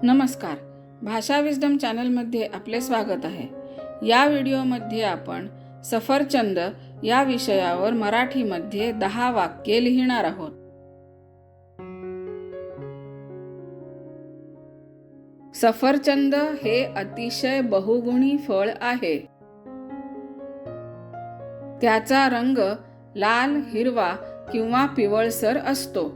नमस्कार, भाषा विस्डम चॅनलमध्ये आपले स्वागत आहे। या व्हिडिओमध्ये आपण सफरचंद या विषयावर मराठीमध्ये 10 वाक्ये लिहिणार आहोत। सफरचंद हे अतिशय बहुगुणी फळ आहे। त्याचा रंग लाल, हिरवा किंवा पिवळसर असतो।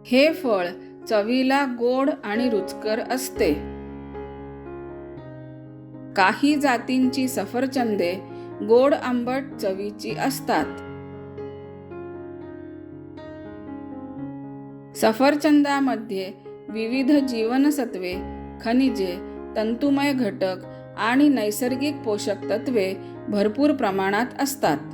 हे फळ चवीला गोड आणि रुचकर असते। काही जातींची सफरचंदे गोड आंबट चवीची असतात। सफरचंदामध्ये विविध जीवनसत्वे, खनिजे, तंतुमय घटक आणि नैसर्गिक पोषक तत्वे भरपूर प्रमाणात असतात।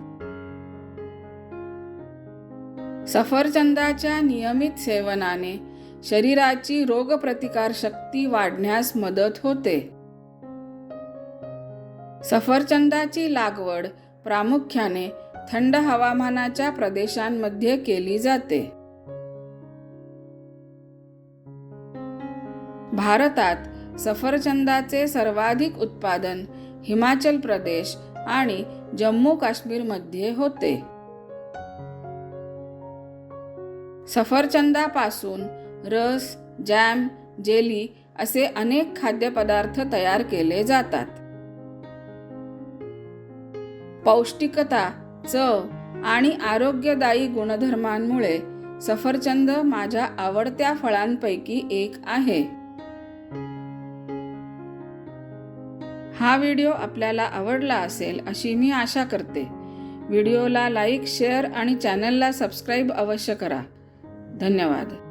सफरचंदाच्या नियमित सेवनाने शरीराची रोगप्रतिकारशक्ती वाढण्यास मदत होते। सफरचंदाची लागवड प्रामुख्याने थंड हवामानाच्या प्रदेशांमध्ये केली जाते। भारतात सफरचंदाचे सर्वाधिक उत्पादन हिमाचल प्रदेश आणि जम्मू काश्मीरमध्ये होते। सफरचंदापासून रस, जॅम, जेली असे अनेक खाद्यपदार्थ तयार केले जातात। पौष्टिकता, चव आणि आरोग्यदायी गुणधर्मांमुळे सफरचंद माझ्या आवडत्या फळांपैकी एक आहे। हा व्हिडिओ आपल्याला आवडला असेल अशी मी आशा करते। व्हिडिओला लाईक, शेअर आणि चॅनलला सबस्क्राईब अवश्य करा। धन्यवाद।